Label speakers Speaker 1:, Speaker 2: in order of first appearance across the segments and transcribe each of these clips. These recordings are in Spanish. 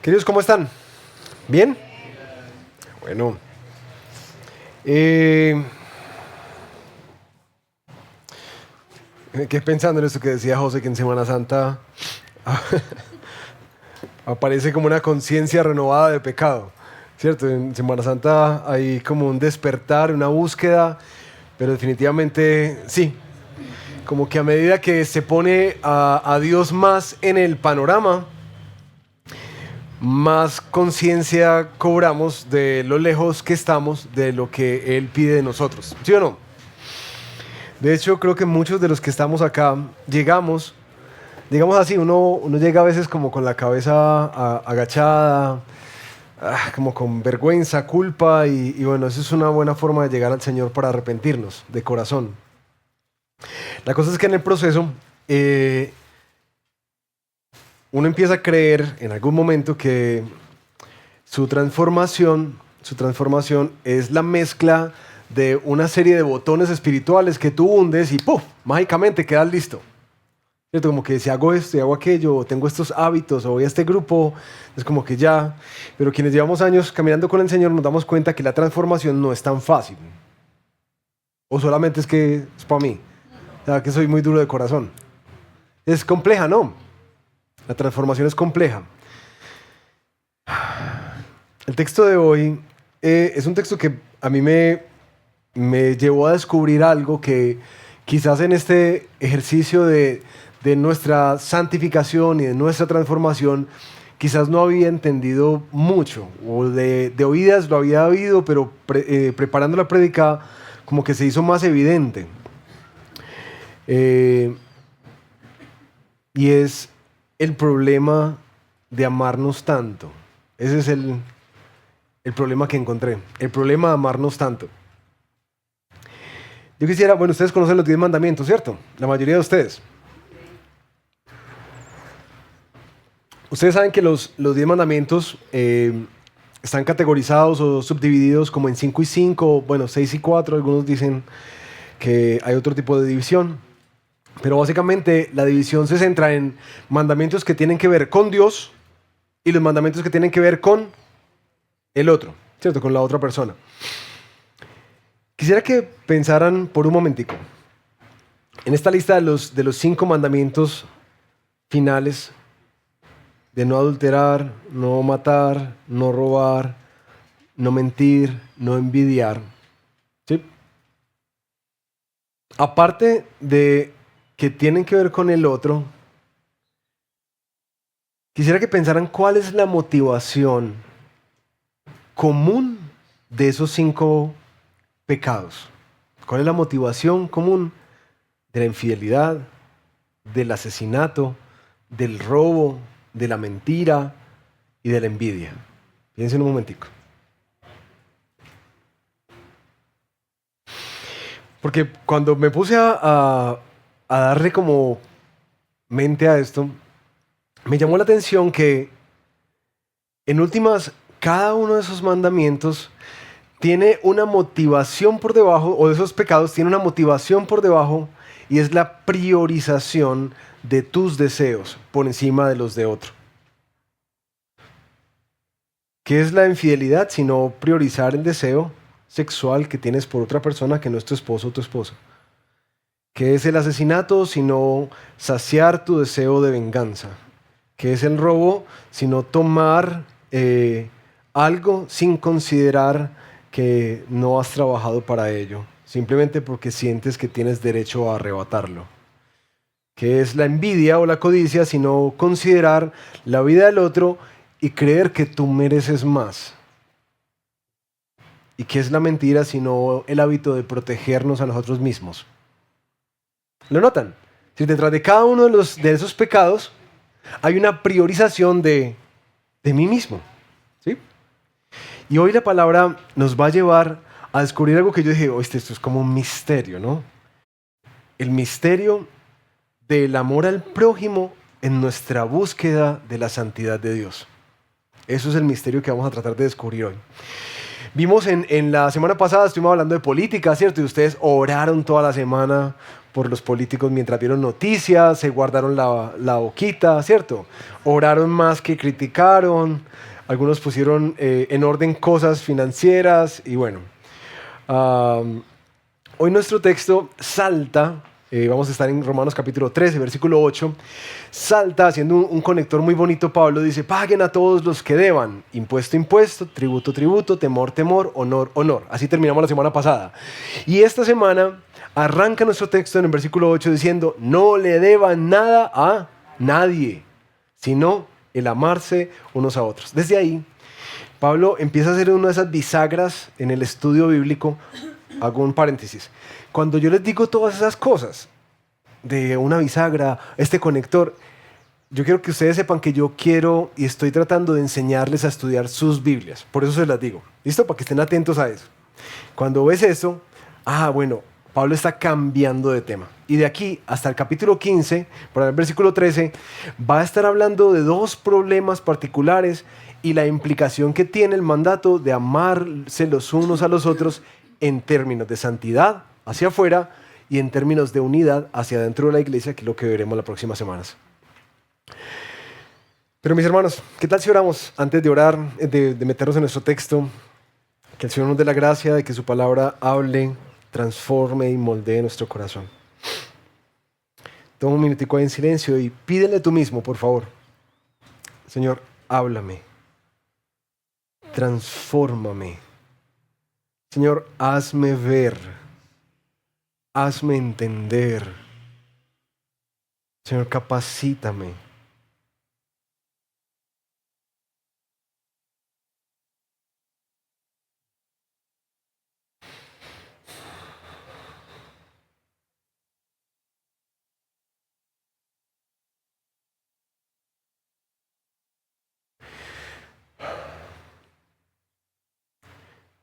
Speaker 1: Queridos, ¿cómo están? ¿Bien? Bueno. Eh, Me quedé pensando en esto que decía José, que en Semana Santa aparece como una conciencia renovada de pecado, ¿cierto? En Semana Santa hay como un despertar, una búsqueda, pero definitivamente sí, como que a medida que se pone a Dios más en el panorama, más conciencia cobramos de lo lejos que estamos de lo que Él pide de nosotros. ¿Sí o no? De hecho, creo que muchos de los que estamos acá llegamos, digamos así, uno llega a veces como con la cabeza agachada, como con vergüenza, culpa, y bueno, eso es una buena forma de llegar al Señor para arrepentirnos de corazón. La cosa es que en el proceso uno empieza a creer en algún momento que su transformación es la mezcla de una serie de botones espirituales que tú hundes y ¡puf! Mágicamente quedas listo. ¿Cierto? Como que si hago esto y hago aquello, o tengo estos hábitos, o voy a este grupo, es como que ya. Pero quienes llevamos años caminando con el Señor nos damos cuenta que la transformación no es tan fácil. O solamente es que es para mí. O sea, que soy muy duro de corazón. Es compleja, ¿no? La transformación es compleja. El texto de hoy es un texto que a mí me llevó a descubrir algo que quizás en este ejercicio de nuestra santificación y de nuestra transformación, quizás no había entendido mucho, o de oídas lo había oído, pero preparando la prédica como que se hizo más evidente. Y es el problema de amarnos tanto. Ese es el problema que encontré, el problema de amarnos tanto. Yo quisiera, bueno, ustedes conocen los 10 mandamientos, ¿cierto? La mayoría de ustedes. Ustedes saben que los 10 mandamientos están categorizados o subdivididos como en 5 y 5, bueno, 6 y 4, algunos dicen que hay otro tipo de división. Pero básicamente la división se centra en mandamientos que tienen que ver con Dios y los mandamientos que tienen que ver con el otro, ¿cierto? Con la otra persona. Quisiera que pensaran por un momentico en esta lista de los 5 mandamientos finales de no adulterar, no matar, no robar, no mentir, no envidiar. ¿Sí? Aparte de que tienen que ver con el otro, quisiera que pensaran cuál es la motivación común de esos 5 pecados. ¿Cuál es la motivación común de la infidelidad, del asesinato, del robo, de la mentira y de la envidia? Piensen un momentico. Porque cuando me puse a darle como mente a esto, me llamó la atención que en últimas, cada uno de esos mandamientos tiene una motivación por debajo, o de esos pecados tiene una motivación por debajo, y es la priorización de tus deseos por encima de los de otro. ¿Qué es la infidelidad sino priorizar el deseo sexual que tienes por otra persona que no es tu esposo o tu esposa? ¿Qué es el asesinato sino saciar tu deseo de venganza? ¿Qué es el robo sino tomar algo sin considerar que no has trabajado para ello, simplemente porque sientes que tienes derecho a arrebatarlo? ¿Qué es la envidia o la codicia sino considerar la vida del otro y creer que tú mereces más? ¿Y qué es la mentira sino el hábito de protegernos a nosotros mismos? ¿Lo notan? Si detrás de cada uno de esos pecados hay una priorización de mí mismo, ¿sí? Y hoy la palabra nos va a llevar a descubrir algo que yo dije, esto es como un misterio, ¿no? El misterio del amor al prójimo en nuestra búsqueda de la santidad de Dios. Eso es el misterio que vamos a tratar de descubrir hoy. Vimos en la semana pasada, estuvimos hablando de política, ¿cierto? Y ustedes oraron toda la semana por los políticos mientras vieron noticias, se guardaron la boquita, ¿cierto? Oraron más que criticaron, algunos pusieron en orden cosas financieras y bueno. Hoy nuestro texto salta, vamos a estar en Romanos capítulo 13, versículo 8, salta haciendo un conector muy bonito. Pablo dice, paguen a todos los que deban, impuesto, impuesto, tributo, tributo, temor, temor, honor, honor. Así terminamos la semana pasada. Y esta semana arranca nuestro texto en el versículo 8 diciendo, no le deban nada a nadie, sino el amarse unos a otros. Desde ahí, Pablo empieza a hacer una de esas bisagras en el estudio bíblico. Hago un paréntesis. Cuando yo les digo todas esas cosas, de una bisagra, este conector, yo quiero que ustedes sepan que yo quiero y estoy tratando de enseñarles a estudiar sus Biblias. Por eso se las digo. ¿Listo? Para que estén atentos a eso. Cuando ves eso, bueno, Pablo está cambiando de tema. Y de aquí hasta el capítulo 15, por el versículo 13, va a estar hablando de dos problemas particulares y la implicación que tiene el mandato de amarse los unos a los otros en términos de santidad hacia afuera y en términos de unidad hacia adentro de la iglesia, que es lo que veremos las próximas semanas. Pero mis hermanos, ¿qué tal si oramos antes de orar, de meternos en nuestro texto? Que el Señor nos dé la gracia de que su palabra hable, transforme y moldee nuestro corazón. Toma un minutico ahí en silencio y pídele tú mismo, por favor. Señor, háblame. Transfórmame. Señor, hazme ver. Hazme entender. Señor, capacítame.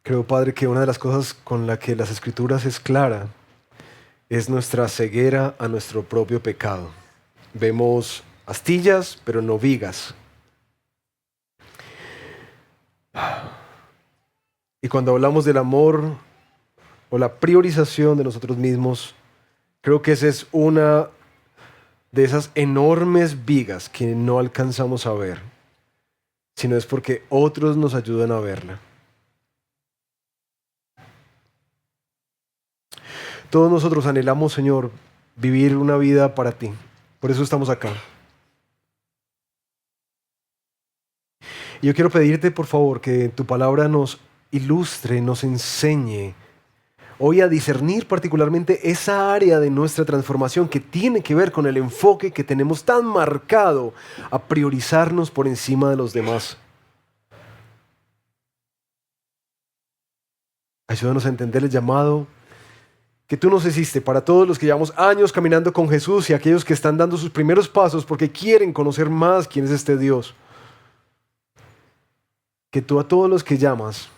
Speaker 1: Creo, Padre, que una de las cosas con la que las Escrituras es clara es nuestra ceguera a nuestro propio pecado. Vemos astillas, pero no vigas. Y cuando hablamos del amor o la priorización de nosotros mismos, creo que esa es una de esas enormes vigas que no alcanzamos a ver, sino es porque otros nos ayudan a verla. Todos nosotros anhelamos, Señor, vivir una vida para ti. Por eso estamos acá. Y yo quiero pedirte, por favor, que tu palabra nos ilustre, nos enseñe hoy a discernir particularmente esa área de nuestra transformación que tiene que ver con el enfoque que tenemos tan marcado a priorizarnos por encima de los demás. Ayúdanos a entender el llamado que tú nos hiciste para todos los que llevamos años caminando con Jesús y aquellos que están dando sus primeros pasos porque quieren conocer más quién es este Dios. Que tú a todos los que llamas,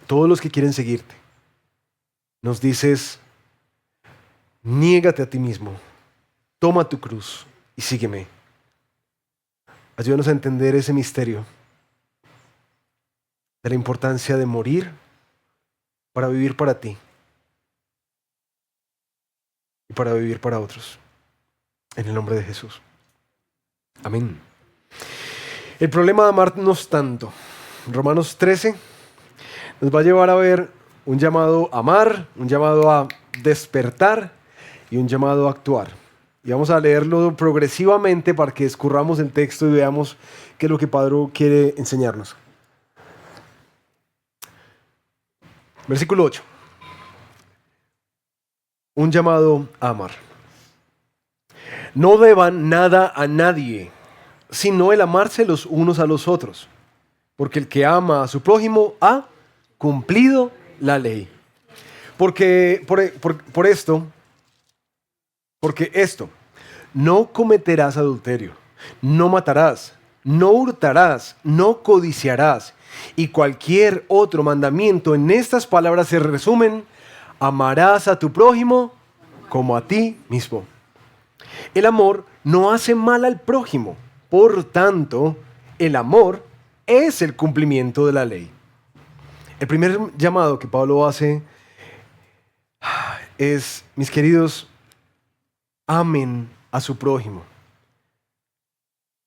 Speaker 1: todos los que quieren seguirte, nos dices, niégate a ti mismo, toma tu cruz y sígueme. Ayúdanos a entender ese misterio de la importancia de morir para vivir para ti y para vivir para otros. En el nombre de Jesús. Amén. El problema de amarnos tanto. Romanos 13 nos va a llevar a ver un llamado a amar, un llamado a despertar y un llamado a actuar. Y vamos a leerlo progresivamente para que escurramos el texto y veamos qué es lo que Pablo quiere enseñarnos. Versículo 8. Un llamado a amar. No deban nada a nadie, sino el amarse los unos a los otros. Porque el que ama a su prójimo ha cumplido la ley. Porque esto, no cometerás adulterio, no matarás, no hurtarás, no codiciarás. Y cualquier otro mandamiento en estas palabras se resumen: amarás a tu prójimo como a ti mismo. El amor no hace mal al prójimo. Por tanto, el amor es el cumplimiento de la ley. El primer llamado que Pablo hace es, mis queridos, amen a su prójimo.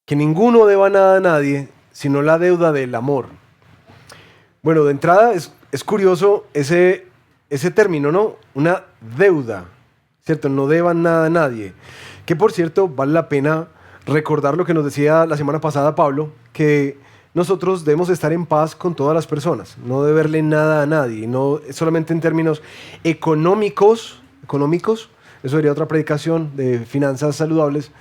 Speaker 1: Que ninguno deba nada a nadie, sino la deuda del amor. Bueno, de entrada es curioso ese término, ¿no? Una deuda, ¿cierto? No deban nada a nadie. Que por cierto, vale la pena recordar lo que nos decía la semana pasada Pablo, que nosotros debemos estar en paz con todas las personas, no deberle nada a nadie, no solamente en términos económicos, eso sería otra predicación de finanzas saludables,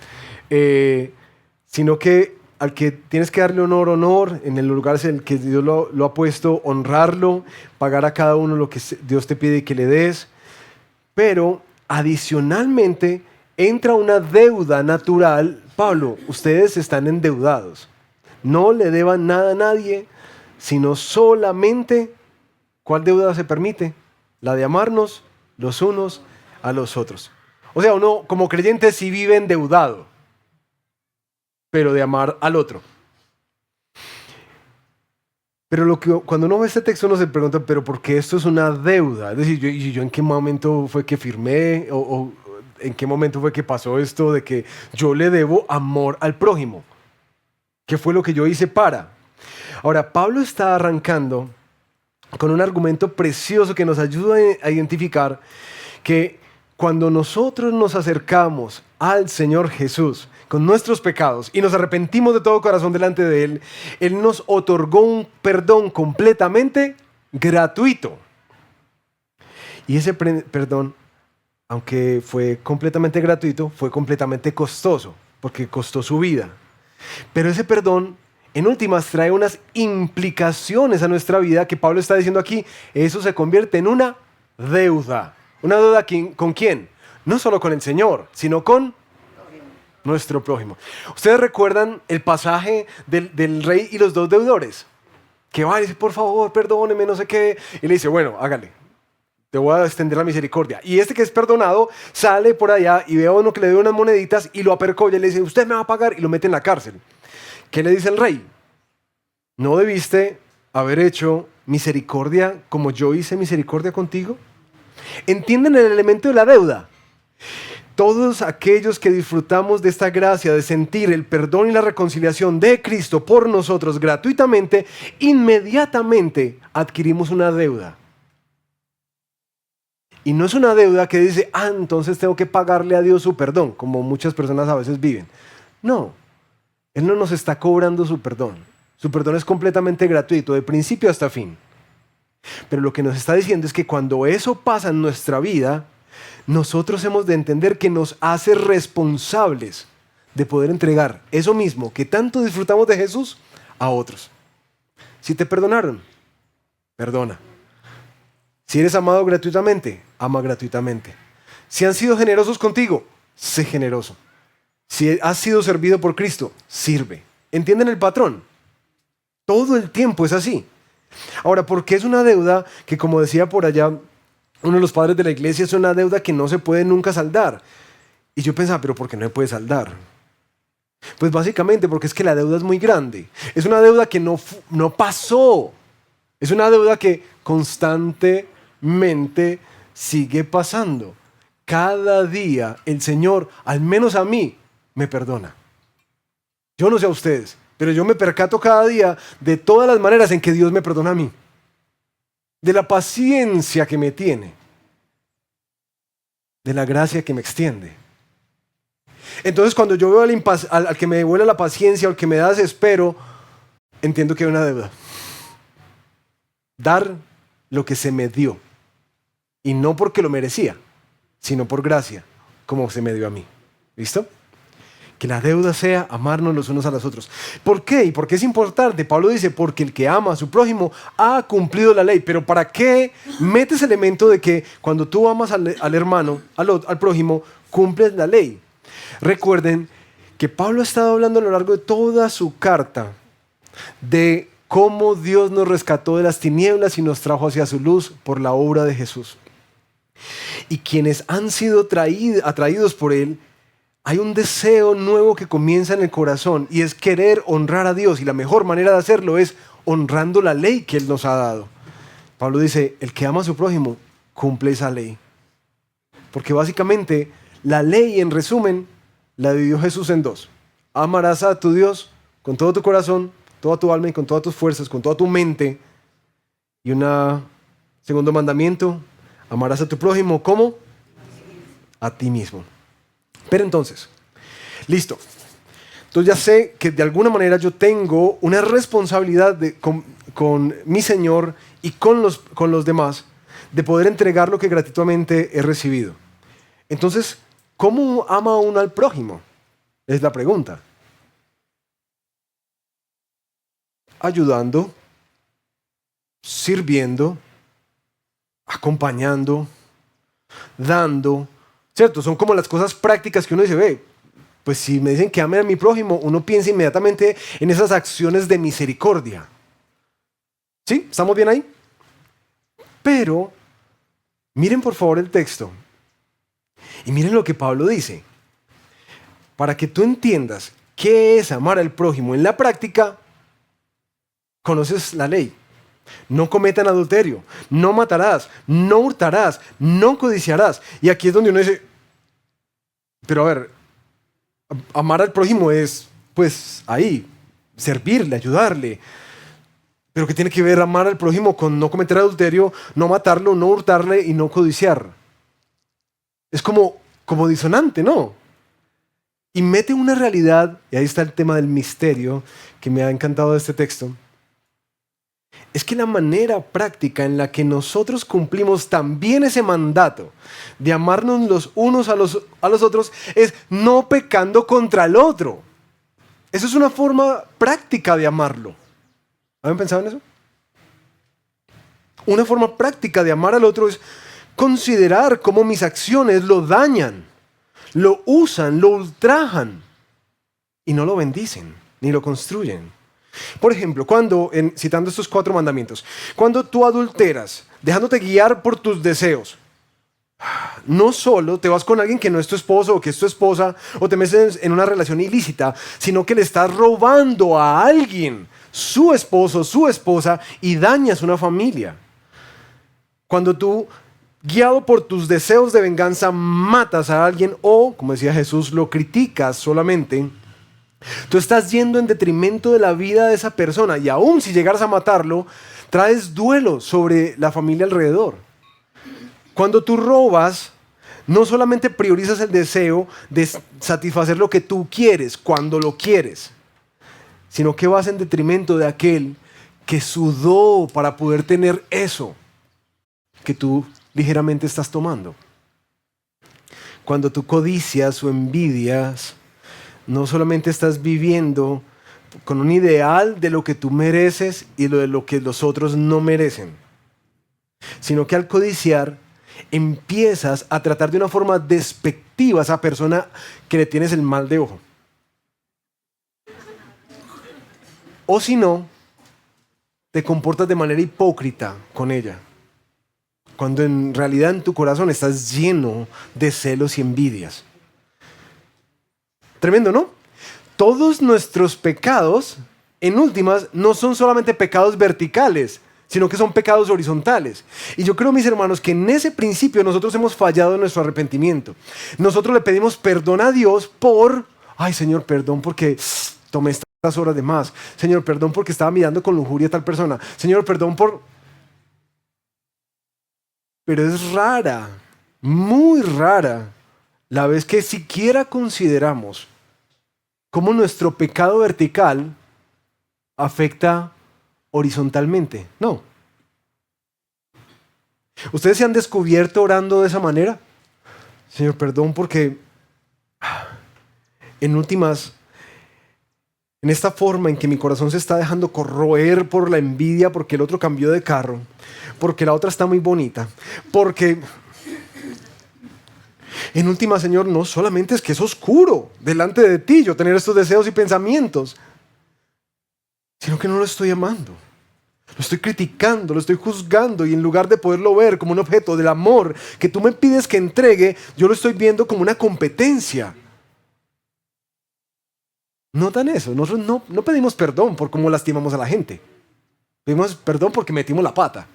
Speaker 1: sino que al que tienes que darle honor, en el lugar en el que Dios lo ha puesto, honrarlo, pagar a cada uno lo que Dios te pide que le des, pero adicionalmente entra una deuda natural. Pablo, ustedes están endeudados. No le deban nada a nadie, sino solamente, ¿cuál deuda se permite? La de amarnos los unos a los otros. O sea, uno como creyente sí vive endeudado, pero de amar al otro. Pero cuando uno ve este texto uno se pregunta, ¿pero por qué esto es una deuda? Es decir, ¿yo en qué momento fue que firmé? ¿O en qué momento fue que pasó esto de que yo le debo amor al prójimo? ¿Qué fue lo que yo hice para? Ahora, Pablo está arrancando con un argumento precioso que nos ayuda a identificar que cuando nosotros nos acercamos al Señor Jesús con nuestros pecados y nos arrepentimos de todo corazón delante de Él, Él nos otorgó un perdón completamente gratuito. Y ese perdón, aunque fue completamente gratuito, fue completamente costoso, porque costó su vida. Pero ese perdón, en últimas, trae unas implicaciones a nuestra vida que Pablo está diciendo aquí. Eso se convierte en una deuda. ¿Una deuda con quién? No solo con el Señor, sino con nuestro prójimo. ¿Ustedes recuerdan el pasaje del rey y los dos deudores? Que va y dice, por favor, perdóneme, no sé qué. Y le dice, bueno, hágale. Te voy a extender la misericordia. Y este que es perdonado sale por allá y ve a uno que le dio unas moneditas y lo apercolla y le dice, usted me va a pagar, y lo mete en la cárcel. ¿Qué le dice el rey? ¿No debiste haber hecho misericordia como yo hice misericordia contigo? ¿Entienden el elemento de la deuda? Todos aquellos que disfrutamos de esta gracia de sentir el perdón y la reconciliación de Cristo por nosotros gratuitamente, inmediatamente adquirimos una deuda. Y no es una deuda que dice, entonces tengo que pagarle a Dios su perdón, como muchas personas a veces viven. No, Él no nos está cobrando su perdón. Su perdón es completamente gratuito, de principio hasta fin. Pero lo que nos está diciendo es que cuando eso pasa en nuestra vida, nosotros hemos de entender que nos hace responsables de poder entregar eso mismo que tanto disfrutamos de Jesús a otros. Si te perdonaron, perdona. Si eres amado gratuitamente, ama gratuitamente. Si han sido generosos contigo, sé generoso. Si has sido servido por Cristo, sirve. ¿Entienden el patrón? Todo el tiempo es así. Ahora, ¿por qué es una deuda que, como decía por allá uno de los padres de la iglesia, es una deuda que no se puede nunca saldar? Y yo pensaba, ¿pero por qué no se puede saldar? Pues básicamente porque es que la deuda es muy grande. Es una deuda que no pasó. Es una deuda que constantemente sigue pasando. Cada día el Señor, al menos a mí, me perdona. Yo no sé a ustedes, pero yo me percato cada día de todas las maneras en que Dios me perdona a mí. De la paciencia que me tiene. De la gracia que me extiende. Entonces cuando yo veo al que me devuelve la paciencia, al que me da desespero, entiendo que hay una deuda. Dar lo que se me dio. Y no porque lo merecía, sino por gracia, como se me dio a mí. ¿Listo? Que la deuda sea amarnos los unos a los otros. ¿Por qué? ¿Y por qué es importante? Pablo dice, porque el que ama a su prójimo ha cumplido la ley. Pero ¿para qué metes el elemento de que cuando tú amas al hermano, al prójimo, cumples la ley? Recuerden que Pablo ha estado hablando a lo largo de toda su carta de cómo Dios nos rescató de las tinieblas y nos trajo hacia su luz por la obra de Jesús. Y quienes han sido atraídos por Él, hay un deseo nuevo que comienza en el corazón y es querer honrar a Dios, y la mejor manera de hacerlo es honrando la ley que Él nos ha dado. Pablo dice, el que ama a su prójimo cumple esa ley. Porque básicamente la ley, en resumen, la dividió Jesús en dos. Amarás a tu Dios con todo tu corazón, toda tu alma y con todas tus fuerzas, con toda tu mente. Y un segundo mandamiento, amarás a tu prójimo como a ti mismo. Pero entonces, listo. Entonces ya sé que de alguna manera yo tengo una responsabilidad con mi Señor y con los demás de poder entregar lo que gratuitamente he recibido. Entonces, ¿cómo ama uno al prójimo? Es la pregunta. Ayudando, sirviendo, acompañando, dando, ¿cierto? Son como las cosas prácticas que uno dice, ve, pues si me dicen que ame a mi prójimo, uno piensa inmediatamente en esas acciones de misericordia. ¿Sí? ¿Estamos bien ahí? Pero, miren por favor el texto. Y miren lo que Pablo dice. Para que tú entiendas qué es amar al prójimo en la práctica, conoces la ley. No cometan adulterio, no matarás, no hurtarás, no codiciarás. Y aquí es donde uno dice, pero a ver, amar al prójimo es, pues, ahí, servirle, ayudarle. Pero ¿qué tiene que ver amar al prójimo con no cometer adulterio, no matarlo, no hurtarle y no codiciar? Es como disonante, ¿no? Y mete una realidad, y ahí está el tema del misterio, que me ha encantado de este texto. Es que la manera práctica en la que nosotros cumplimos también ese mandato de amarnos los unos a los otros es no pecando contra el otro. Eso es una forma práctica de amarlo. ¿Han pensado en eso? Una forma práctica de amar al otro es considerar cómo mis acciones lo dañan, lo usan, lo ultrajan y no lo bendicen ni lo construyen. Por ejemplo, citando estos 4 mandamientos, cuando tú adulteras, dejándote guiar por tus deseos, no solo te vas con alguien que no es tu esposo o que es tu esposa o te metes en una relación ilícita, sino que le estás robando a alguien, su esposo, su esposa, y dañas una familia. Cuando tú, guiado por tus deseos de venganza, matas a alguien o, como decía Jesús, lo criticas solamente, tú estás yendo en detrimento de la vida de esa persona y aún si llegaras a matarlo, traes duelo sobre la familia alrededor. Cuando tú robas, no solamente priorizas el deseo de satisfacer lo que tú quieres cuando lo quieres, sino que vas en detrimento de aquel que sudó para poder tener eso que tú ligeramente estás tomando. Cuando tú codicias o envidias, no solamente estás viviendo con un ideal de lo que tú mereces y de lo que los otros no merecen, sino que al codiciar empiezas a tratar de una forma despectiva a esa persona que le tienes el mal de ojo. O si no, te comportas de manera hipócrita con ella, cuando en realidad en tu corazón estás lleno de celos y envidias. Tremendo, ¿no? Todos nuestros pecados, en últimas, no son solamente pecados verticales, sino que son pecados horizontales. Y yo creo, mis hermanos, que en ese principio nosotros hemos fallado en nuestro arrepentimiento. Nosotros le pedimos perdón a Dios ay Señor, perdón porque tomé estas horas de más. Señor, perdón porque estaba mirando con lujuria a tal persona. Señor, perdón Pero es rara, muy rara, la vez que siquiera consideramos cómo nuestro pecado vertical afecta horizontalmente. No. ¿Ustedes se han descubierto orando de esa manera? Señor, perdón porque en últimas, en esta forma en que mi corazón se está dejando corroer por la envidia porque el otro cambió de carro, porque la otra está muy bonita, porque en última, Señor, no solamente es que es oscuro delante de ti yo tener estos deseos y pensamientos, sino que no lo estoy amando. Lo estoy criticando, lo estoy juzgando y en lugar de poderlo ver como un objeto del amor que tú me pides que entregue, yo lo estoy viendo como una competencia. ¿Notan eso? Nosotros no pedimos perdón por cómo lastimamos a la gente. Pedimos perdón porque metimos la pata.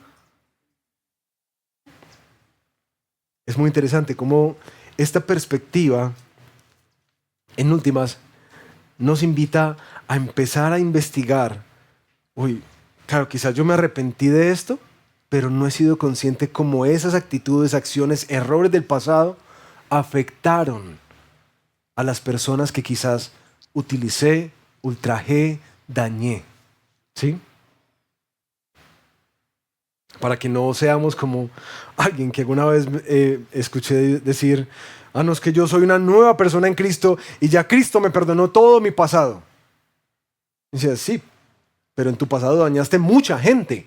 Speaker 1: Es muy interesante cómo esta perspectiva, en últimas, nos invita a empezar a investigar. Uy, claro, quizás yo me arrepentí de esto, pero no he sido consciente cómo esas actitudes, acciones, errores del pasado afectaron a las personas que quizás utilicé, ultrajé, dañé. ¿Sí? Para que no seamos como alguien que alguna vez escuché decir, no, es que yo soy una nueva persona en Cristo y ya Cristo me perdonó todo mi pasado. Y dice, sí, pero en tu pasado dañaste mucha gente.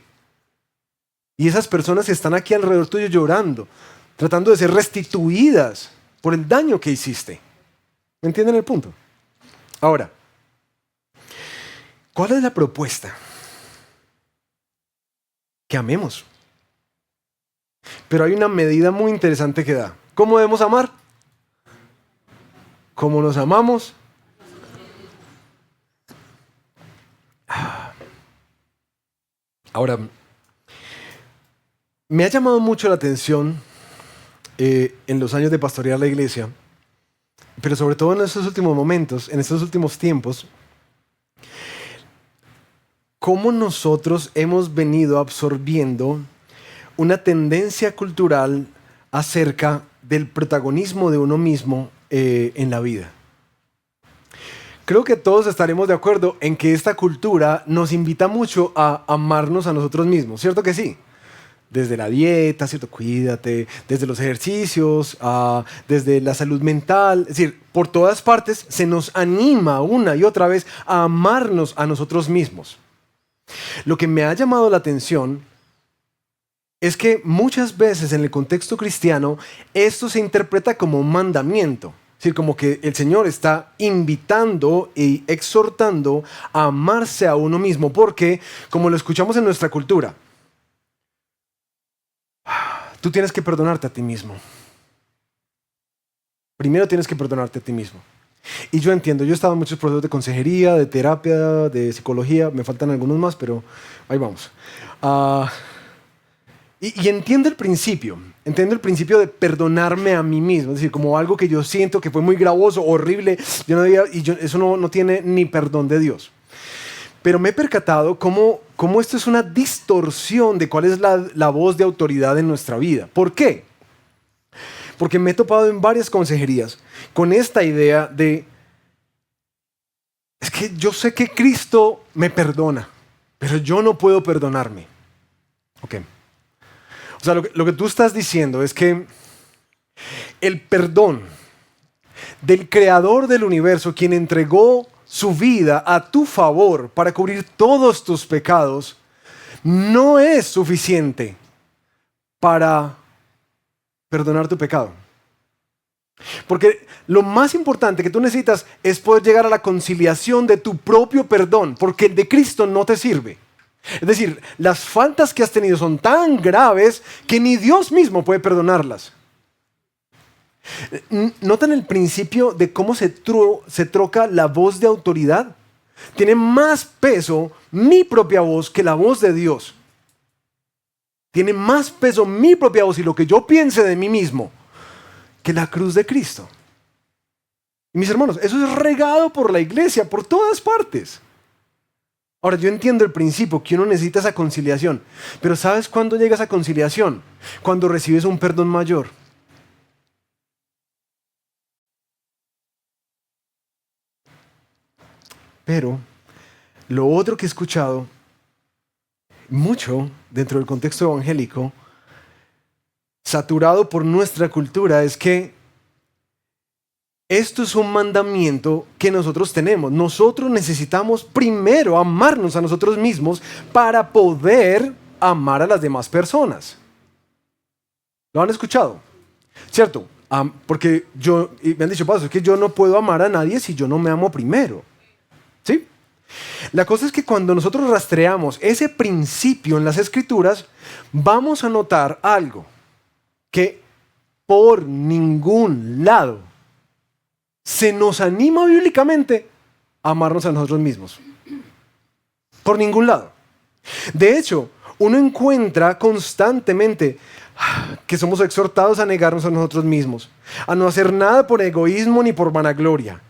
Speaker 1: Y esas personas están aquí alrededor tuyo llorando, tratando de ser restituidas por el daño que hiciste. ¿Me entienden el punto? Ahora, ¿cuál es la propuesta? Que amemos. Pero hay una medida muy interesante que da. ¿Cómo debemos amar? ¿Cómo nos amamos? Ahora, me ha llamado mucho la atención en los años de pastorear la iglesia, pero sobre todo en estos últimos momentos, en estos últimos tiempos, cómo nosotros hemos venido absorbiendo una tendencia cultural acerca del protagonismo de uno mismo en la vida. Creo que todos estaremos de acuerdo en que esta cultura nos invita mucho a amarnos a nosotros mismos, ¿cierto que sí? Desde la dieta, ¿cierto? Cuídate, desde los ejercicios, desde la salud mental, es decir, por todas partes se nos anima una y otra vez a amarnos a nosotros mismos. Lo que me ha llamado la atención es que muchas veces en el contexto cristiano esto se interpreta como un mandamiento. Es decir, como que el Señor está invitando y exhortando a amarse a uno mismo, porque, como lo escuchamos en nuestra cultura, tú tienes que perdonarte a ti mismo. Primero tienes que perdonarte a ti mismo. Y yo entiendo, yo he estado en muchos procesos de consejería, de terapia, de psicología, me faltan algunos más, pero ahí vamos. Y entiendo el principio de perdonarme a mí mismo, es decir, como algo que yo siento que fue muy gravoso, horrible, eso no tiene ni perdón de Dios. Pero me he percatado cómo esto es una distorsión de cuál es la voz de autoridad en nuestra vida. ¿Por qué? Porque me he topado en varias consejerías con esta idea de, es que yo sé que Cristo me perdona, pero yo no puedo perdonarme. Ok. O sea, lo que tú estás diciendo es que el perdón del creador del universo, quien entregó su vida a tu favor para cubrir todos tus pecados, no es suficiente para perdonar tu pecado. Porque lo más importante que tú necesitas es poder llegar a la conciliación de tu propio perdón, porque el de Cristo no te sirve. Es decir, las faltas que has tenido son tan graves que ni Dios mismo puede perdonarlas. ¿Notan el principio de cómo se troca la voz de autoridad? Tiene más peso mi propia voz que la voz de Dios. Tiene más peso mi propia voz y lo que yo piense de mí mismo que la cruz de Cristo. Y mis hermanos, eso es regado por la iglesia, por todas partes. Ahora, yo entiendo el principio que uno necesita esa conciliación, pero ¿sabes cuándo llega esa conciliación? Cuando recibes un perdón mayor. Pero lo otro que he escuchado mucho dentro del contexto evangélico, saturado por nuestra cultura, es que esto es un mandamiento que nosotros tenemos. Nosotros necesitamos primero amarnos a nosotros mismos para poder amar a las demás personas. ¿Lo han escuchado? ¿Cierto? Porque me han dicho, es que yo no puedo amar a nadie si yo no me amo primero. ¿Sí? La cosa es que cuando nosotros rastreamos ese principio en las Escrituras, vamos a notar algo, que por ningún lado se nos anima bíblicamente a amarnos a nosotros mismos. Por ningún lado. De hecho, uno encuentra constantemente que somos exhortados a negarnos a nosotros mismos, a no hacer nada por egoísmo ni por vanagloria,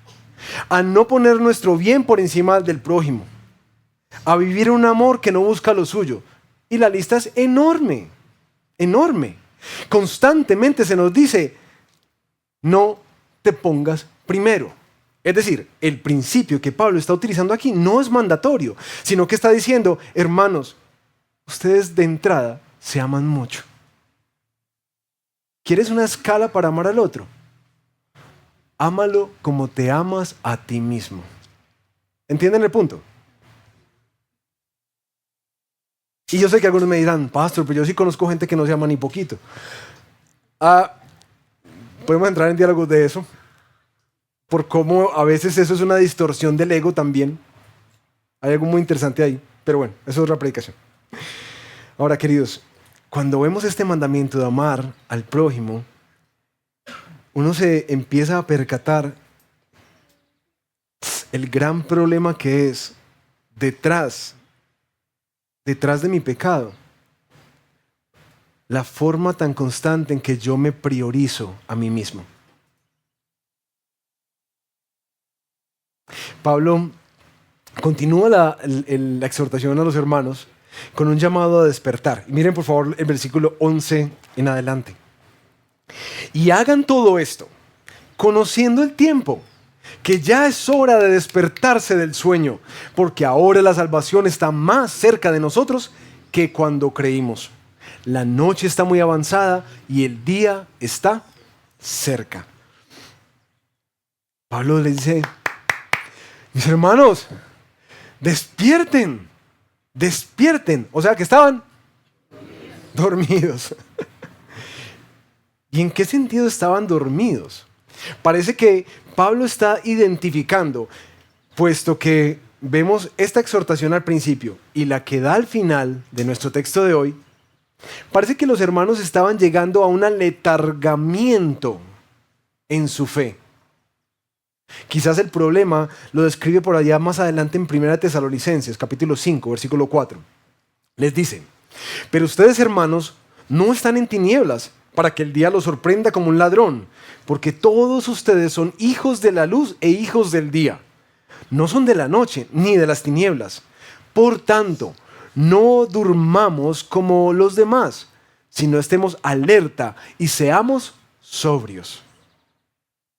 Speaker 1: a no poner nuestro bien por encima del prójimo, a vivir un amor que no busca lo suyo. Y la lista es enorme, enorme. Constantemente se nos dice, no te pongas primero. Es decir, el principio que Pablo está utilizando aquí no es mandatorio, sino que está diciendo, hermanos, ustedes de entrada se aman mucho. ¿Quieres una escala para amar al otro? Ámalo como te amas a ti mismo. ¿Entienden el punto? Y yo sé que algunos me dirán, pastor, pero yo sí conozco gente que no se ama ni poquito. Podemos entrar en diálogos de eso, por cómo a veces eso es una distorsión del ego también. Hay algo muy interesante ahí, pero bueno, eso es otra predicación. Ahora, queridos, cuando vemos este mandamiento de amar al prójimo, uno se empieza a percatar el gran problema que es detrás de mi pecado, la forma tan constante en que yo me priorizo a mí mismo. Pablo continúa la exhortación a los hermanos con un llamado a despertar. Miren por favor el versículo 11 en adelante. Y hagan todo esto, conociendo el tiempo, que ya es hora de despertarse del sueño, porque ahora la salvación está más cerca de nosotros que cuando creímos. La noche está muy avanzada y el día está cerca. Pablo les dice, mis hermanos, despierten, despierten. O sea que estaban dormidos. ¿Y en qué sentido estaban dormidos? Parece que Pablo está identificando, puesto que vemos esta exhortación al principio y la que da al final de nuestro texto de hoy, parece que los hermanos estaban llegando a un aletargamiento en su fe. Quizás el problema lo describe por allá más adelante en 1 Tesalonicenses, capítulo 5, versículo 4. Les dice, pero ustedes, hermanos, no están en tinieblas para que el día los sorprenda como un ladrón, porque todos ustedes son hijos de la luz e hijos del día. No son de la noche ni de las tinieblas. Por tanto, no durmamos como los demás, sino estemos alerta y seamos sobrios.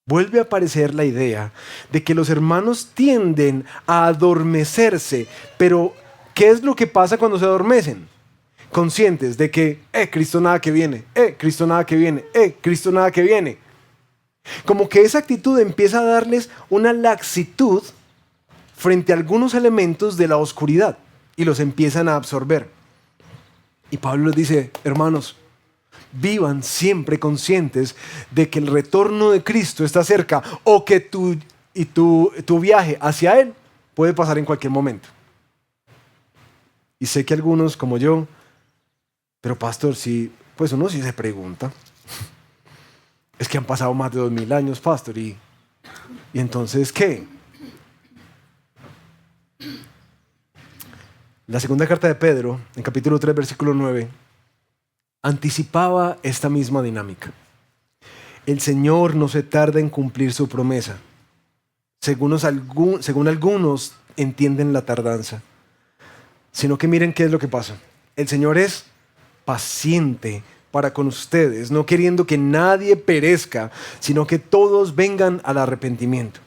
Speaker 1: Vuelve a aparecer la idea de que los hermanos tienden a adormecerse, pero ¿qué es lo que pasa cuando se adormecen? Conscientes de que, Cristo nada que viene, Cristo nada que viene, Cristo nada que viene. Como que esa actitud empieza a darles una laxitud frente a algunos elementos de la oscuridad y los empiezan a absorber. Y Pablo les dice, hermanos, vivan siempre conscientes de que el retorno de Cristo está cerca o que tu viaje hacia Él puede pasar en cualquier momento. Y sé que algunos como yo, pero pastor, sí, pues uno sí se pregunta, es que han pasado más de 2000 años, pastor, y entonces, ¿qué? La segunda carta de Pedro, en capítulo 3, versículo 9, anticipaba esta misma dinámica. El Señor no se tarda en cumplir su promesa, según algunos entienden la tardanza, sino que miren qué es lo que pasa. El Señor es paciente para con ustedes, no queriendo que nadie perezca, sino que todos vengan al arrepentimiento.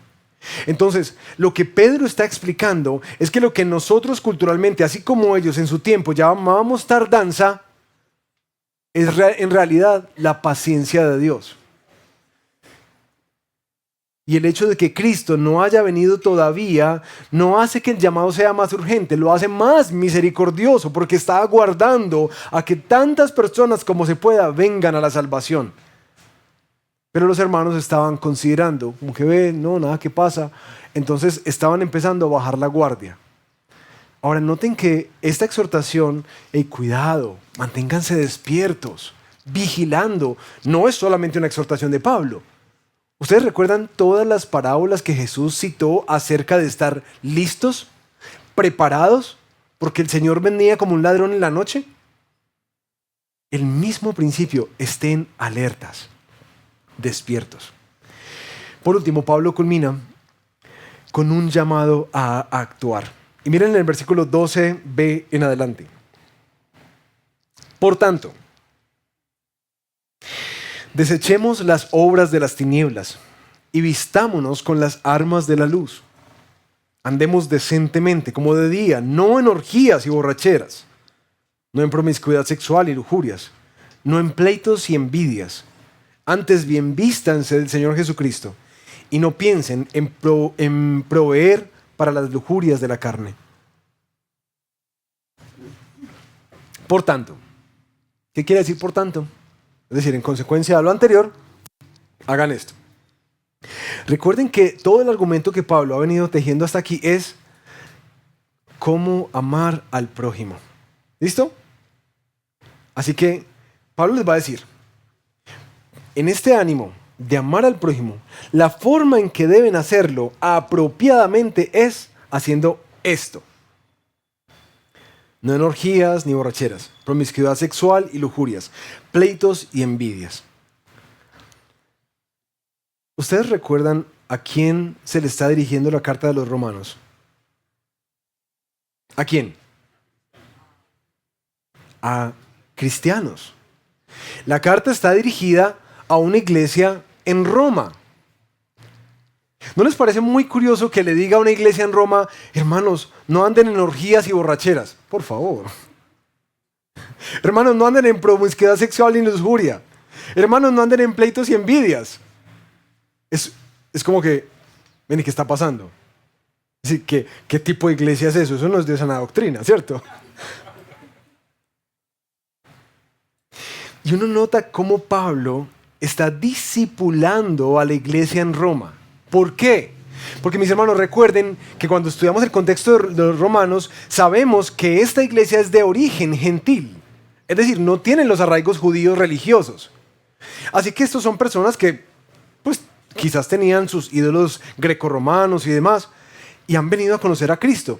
Speaker 1: Entonces, lo que Pedro está explicando es que lo que nosotros culturalmente, así como ellos en su tiempo llamábamos tardanza, es en realidad la paciencia de Dios. Y el hecho de que Cristo no haya venido todavía no hace que el llamado sea más urgente, lo hace más misericordioso porque está aguardando a que tantas personas como se pueda vengan a la salvación. Pero los hermanos estaban considerando, como que ven, no, nada que pasa. Entonces estaban empezando a bajar la guardia. Ahora noten que esta exhortación, cuidado, manténganse despiertos, vigilando, no es solamente una exhortación de Pablo. ¿Ustedes recuerdan todas las parábolas que Jesús citó acerca de estar listos, preparados porque el Señor venía como un ladrón en la noche. El mismo principio, estén alertas, despiertos. Por último, Pablo culmina con un llamado a actuar. Y miren en el versículo 12b en adelante. Por tanto, desechemos las obras de las tinieblas y vistámonos con las armas de la luz. Andemos decentemente, como de día, no en orgías y borracheras, no en promiscuidad sexual y lujurias, no en pleitos y envidias. Antes bien vístanse del Señor Jesucristo y no piensen en proveer para las lujurias de la carne. Por tanto, ¿qué quiere decir por tanto? Es decir, en consecuencia de lo anterior, hagan esto. Recuerden que todo el argumento que Pablo ha venido tejiendo hasta aquí es cómo amar al prójimo. ¿Listo? Así que Pablo les va a decir, en este ánimo de amar al prójimo, la forma en que deben hacerlo apropiadamente es haciendo esto. No en orgías ni borracheras, promiscuidad sexual y lujurias, pleitos y envidias. ¿Ustedes recuerdan a quién se le está dirigiendo la carta de los romanos? ¿A quién? A cristianos. La carta está dirigida a una iglesia en Roma. ¿No les parece muy curioso que le diga a una iglesia en Roma, hermanos, no anden en orgías y borracheras? Por favor. Hermanos, no anden en promiscuidad sexual ni lujuria. Hermanos, no anden en pleitos y envidias. Es como que, ven, ¿y qué está pasando? Es decir, ¿qué tipo de iglesia es eso? Eso no es de sana doctrina, ¿cierto? Y uno nota cómo Pablo está discipulando a la iglesia en Roma. ¿Por qué? Porque mis hermanos, recuerden que cuando estudiamos el contexto de los romanos, sabemos que esta iglesia es de origen gentil. Es decir, no tienen los arraigos judíos religiosos. Así que estos son personas que, pues, quizás tenían sus ídolos grecorromanos y demás, y han venido a conocer a Cristo.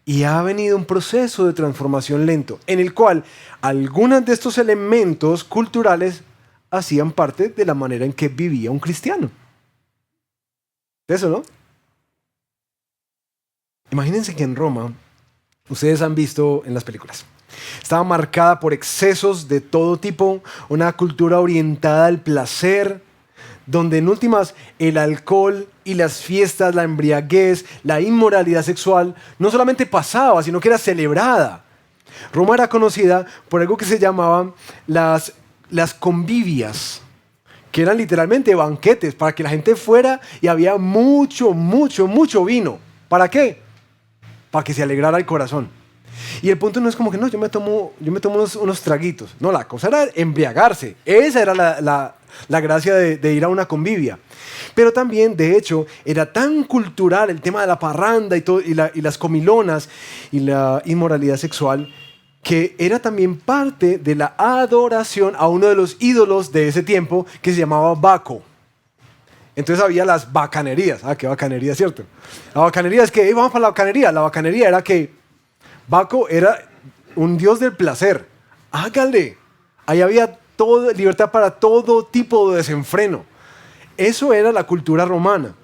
Speaker 1: Y ha venido un proceso de transformación lento, en el cual algunos de estos elementos culturales hacían parte de la manera en que vivía un cristiano. Eso, ¿no? Imagínense que en Roma, ustedes han visto en las películas, estaba marcada por excesos de todo tipo, una cultura orientada al placer, donde en últimas el alcohol y las fiestas, la embriaguez, la inmoralidad sexual, no solamente pasaba, sino que era celebrada. Roma era conocida por algo que se llamaban las convivias, que eran literalmente banquetes para que la gente fuera y había mucho, mucho, mucho vino. ¿Para qué? Para que se alegrara el corazón. Y el punto no es como que no, yo me tomo unos traguitos. No, la cosa era embriagarse. Esa era la gracia de ir a una convivia. Pero también, de hecho, era tan cultural el tema de la parranda y las comilonas y la inmoralidad sexual, que era también parte de la adoración a uno de los ídolos de ese tiempo que se llamaba Baco. Entonces había las bacanerías. Ah, qué bacanería, ¿cierto? La bacanería es que, vamos para la bacanería. La bacanería era que Baco era un dios del placer. Hágale. Ahí había libertad para todo tipo de desenfreno. Eso era la cultura romana.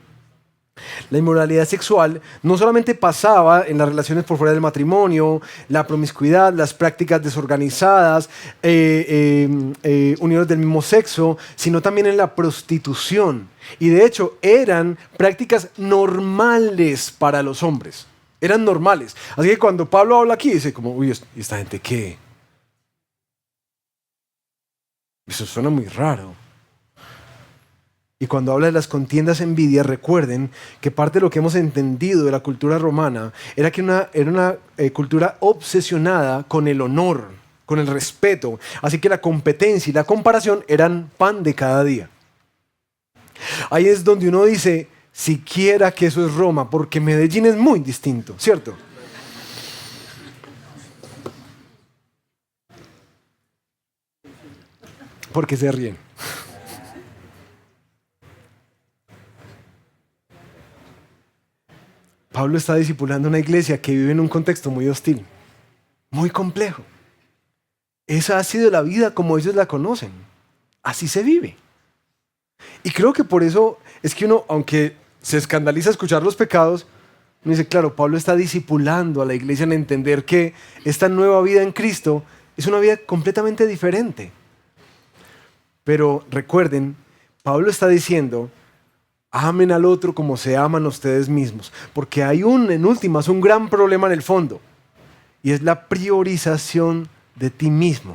Speaker 1: La inmoralidad sexual no solamente pasaba en las relaciones por fuera del matrimonio, la promiscuidad, las prácticas desorganizadas, uniones del mismo sexo, sino también en la prostitución. Y de hecho eran prácticas normales para los hombres. Eran normales. Así que cuando Pablo habla aquí, dice como, uy, ¿y esta gente qué? Eso suena muy raro. Y cuando habla de las contiendas envidias, recuerden que parte de lo que hemos entendido de la cultura romana era que era una cultura obsesionada con el honor, con el respeto. Así que la competencia y la comparación eran pan de cada día. Ahí es donde uno dice, siquiera que eso es Roma, porque Medellín es muy distinto, ¿cierto? Porque se ríen. Pablo está discipulando una iglesia que vive en un contexto muy hostil. muy complejo. Esa ha sido la vida como ellos la conocen. Así se vive. Y creo que por eso es que uno, aunque se escandaliza escuchar los pecados, uno dice, claro, Pablo está discipulando a la iglesia en entender que esta nueva vida en Cristo es una vida completamente diferente. Pero recuerden, Pablo está diciendo, amen al otro como se aman ustedes mismos, porque hay en últimas, un gran problema en el fondo, y es la priorización de ti mismo.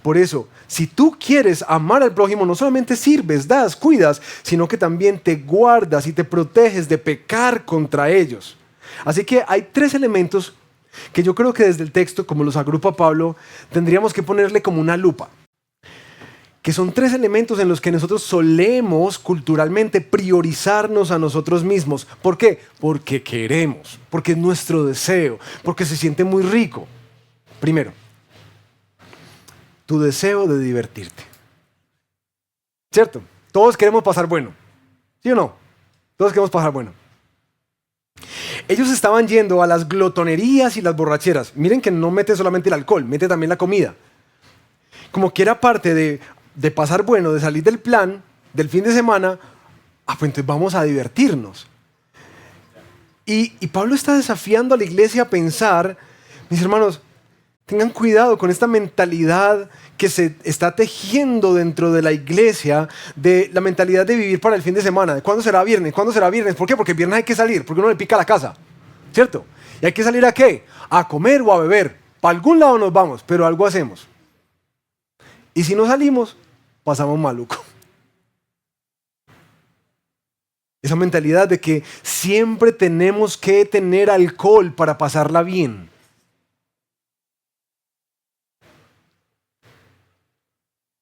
Speaker 1: Por eso, si tú quieres amar al prójimo, no solamente sirves, das, cuidas, sino que también te guardas y te proteges de pecar contra ellos. Así que hay 3 elementos que yo creo que desde el texto, como los agrupa Pablo, tendríamos que ponerle como una lupa. Que son 3 elementos en los que nosotros solemos culturalmente priorizarnos a nosotros mismos. ¿Por qué? Porque queremos, porque es nuestro deseo, porque se siente muy rico. Primero, tu deseo de divertirte. ¿Cierto? Todos queremos pasar bueno. ¿Sí o no? Todos queremos pasar bueno. Ellos estaban yendo a las glotonerías y las borracheras. Miren que no mete solamente el alcohol, mete también la comida. Como que era parte de pasar bueno, de salir del plan, del fin de semana, pues entonces vamos a divertirnos. Y Pablo está desafiando a la iglesia a pensar, mis hermanos, tengan cuidado con esta mentalidad que se está tejiendo dentro de la iglesia, de la mentalidad de vivir para el fin de semana. ¿Cuándo será viernes? ¿Cuándo será viernes? ¿Por qué? Porque el viernes hay que salir, porque uno le pica la casa, ¿cierto? ¿Y hay que salir a qué? A comer o a beber. Para algún lado nos vamos, pero algo hacemos. Y si no salimos, pasamos maluco. Esa mentalidad de que siempre tenemos que tener alcohol para pasarla bien.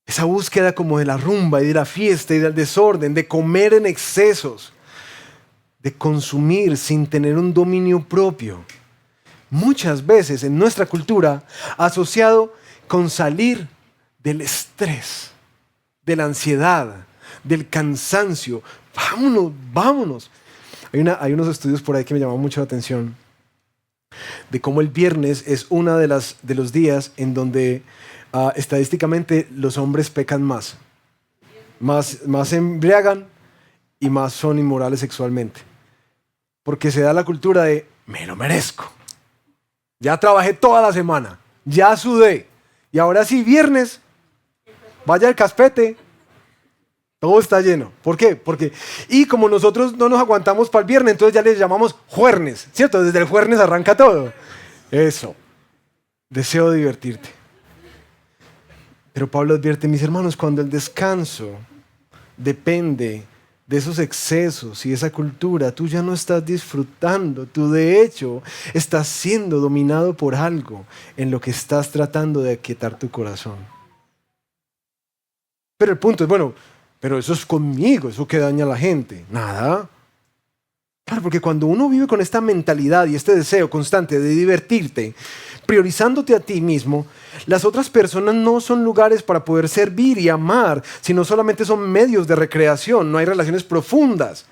Speaker 1: Esa búsqueda como de la rumba y de la fiesta y del desorden, de comer en excesos, de consumir sin tener un dominio propio. Muchas veces en nuestra cultura asociado con salir del estrés, de la ansiedad, del cansancio. Vámonos, vámonos. Hay unos estudios por ahí que me llaman mucho la atención de cómo el viernes es uno de los días en donde estadísticamente los hombres pecan más se embriagan y más son inmorales sexualmente. Porque se da la cultura de, me lo merezco. Ya trabajé toda la semana, ya sudé, y ahora sí, viernes, vaya el caspete, todo está lleno. ¿Por qué? Y como nosotros no nos aguantamos para el viernes, entonces ya les llamamos juernes, ¿cierto? Desde el juernes arranca todo. Eso, deseo de divertirte. Pero Pablo advierte, mis hermanos, cuando el descanso depende de esos excesos y esa cultura, tú ya no estás disfrutando, tú de hecho estás siendo dominado por algo en lo que estás tratando de aquietar tu corazón. Pero el punto es, bueno, pero eso es conmigo, eso que daña a la gente. Nada. Claro, porque cuando uno vive con esta mentalidad y este deseo constante de divertirte, priorizándote a ti mismo, las otras personas no son lugares para poder servir y amar, sino solamente son medios de recreación. No hay relaciones profundas,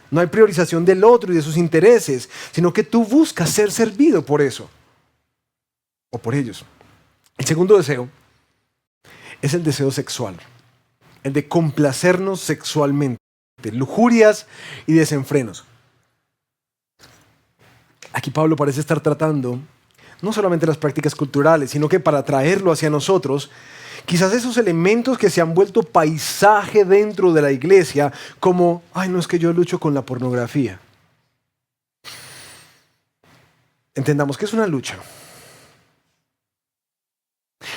Speaker 1: no hay priorización del otro y de sus intereses, sino que tú buscas ser servido por eso o por ellos. El segundo deseo es el deseo sexual, el de complacernos sexualmente, lujurias y desenfrenos. Aquí Pablo parece estar tratando no solamente las prácticas culturales, sino que para traerlo hacia nosotros, quizás esos elementos que se han vuelto paisaje dentro de la iglesia, como, ay, no es que yo lucho con la pornografía. Entendamos que es una lucha.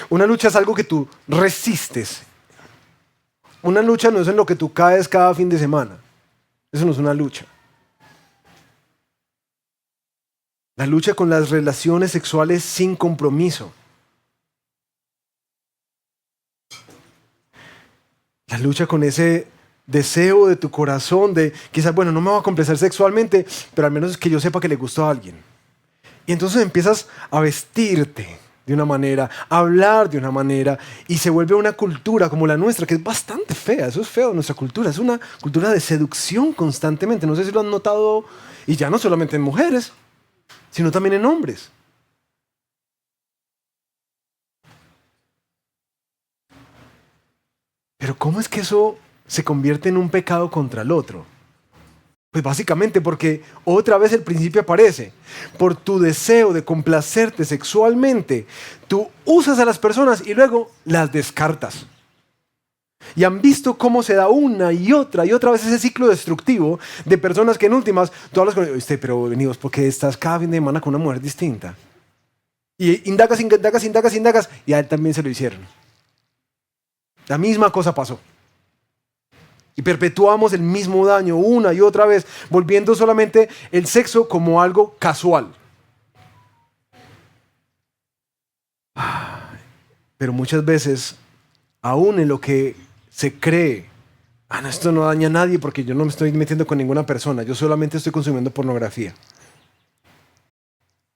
Speaker 1: Una lucha es algo que tú resistes. Una lucha no es en lo que tú caes cada fin de semana. Eso no es una lucha. La lucha con las relaciones sexuales sin compromiso. La lucha con ese deseo de tu corazón de quizás, bueno, no me voy a complacer sexualmente, pero al menos es que yo sepa que le gustó a alguien. Y entonces empiezas a vestirte de una manera, a hablar de una manera, y se vuelve una cultura como la nuestra, que es bastante fea. Eso es feo, nuestra cultura. Es una cultura de seducción constantemente. No sé si lo han notado, y ya no solamente en mujeres, sino también en hombres. Pero ¿cómo es que eso se convierte en un pecado contra el otro? Pues básicamente porque otra vez el principio aparece. Por tu deseo de complacerte sexualmente, tú usas a las personas y luego las descartas. Y han visto cómo se da una y otra vez ese ciclo destructivo de personas que en últimas, tú hablas con ellos, pero venidos, porque estás cada fin de semana con una mujer distinta. Y indagas, y a él también se lo hicieron. La misma cosa pasó. Y perpetuamos el mismo daño una y otra vez, volviendo solamente el sexo como algo casual. Pero muchas veces, aún en lo que se cree, no, esto no daña a nadie porque yo no me estoy metiendo con ninguna persona, yo solamente estoy consumiendo pornografía.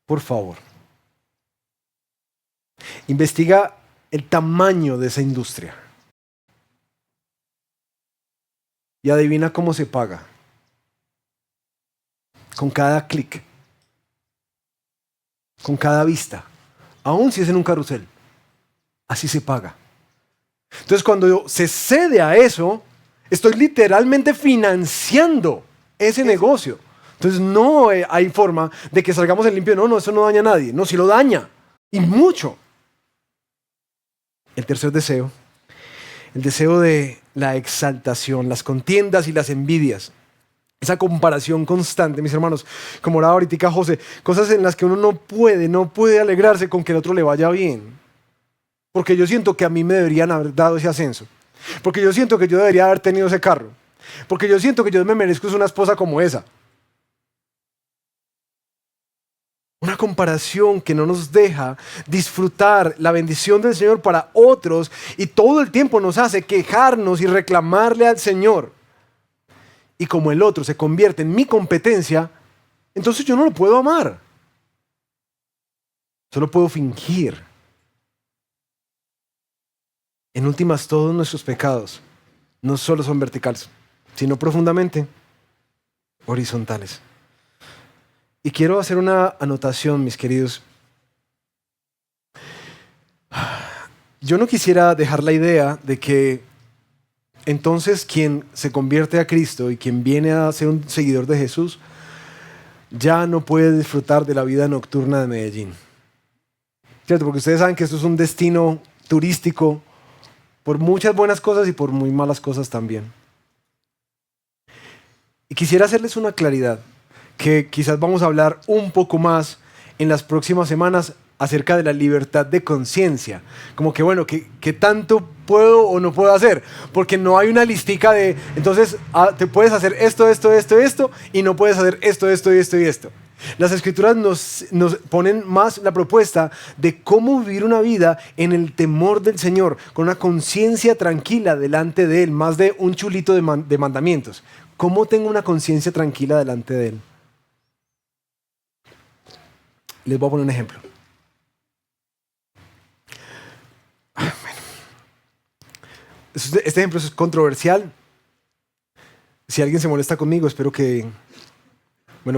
Speaker 1: Por favor, investiga el tamaño de esa industria. Y adivina cómo se paga. Con cada clic. Con cada vista. Aún si es en un carrusel. Así se paga. Entonces cuando se cede a eso, estoy literalmente financiando ese negocio. Entonces no hay forma de que salgamos en limpio. No, eso no daña a nadie. No, sí lo daña. Y mucho. El tercer deseo. El deseo de la exaltación, las contiendas y las envidias. Esa comparación constante, mis hermanos, como oraba ahorita José, cosas en las que uno no puede alegrarse con que el otro le vaya bien. Porque yo siento que a mí me deberían haber dado ese ascenso. Porque yo siento que yo debería haber tenido ese carro. Porque yo siento que yo me merezco una esposa como esa. Una comparación que no nos deja disfrutar la bendición del Señor para otros y todo el tiempo nos hace quejarnos y reclamarle al Señor. Y como el otro se convierte en mi competencia, entonces yo no lo puedo amar. Solo puedo fingir. En últimas, todos nuestros pecados no solo son verticales, sino profundamente horizontales. Y quiero hacer una anotación, mis queridos. Yo no quisiera dejar la idea de que entonces quien se convierte a Cristo y quien viene a ser un seguidor de Jesús ya no puede disfrutar de la vida nocturna de Medellín. ¿Cierto? Porque ustedes saben que esto es un destino turístico por muchas buenas cosas y por muy malas cosas también. Y quisiera hacerles una claridad, que quizás vamos a hablar un poco más en las próximas semanas acerca de la libertad de conciencia. Como que, bueno, ¿qué tanto puedo o no puedo hacer? Porque no hay una listica de, entonces, te puedes hacer esto, y no puedes hacer esto y esto. Las Escrituras nos ponen más la propuesta de cómo vivir una vida en el temor del Señor, con una conciencia tranquila delante de Él, más de un chulito de mandamientos. ¿Cómo tengo una conciencia tranquila delante de Él? Les voy a poner un ejemplo. Este ejemplo es controversial. Si alguien se molesta conmigo, espero que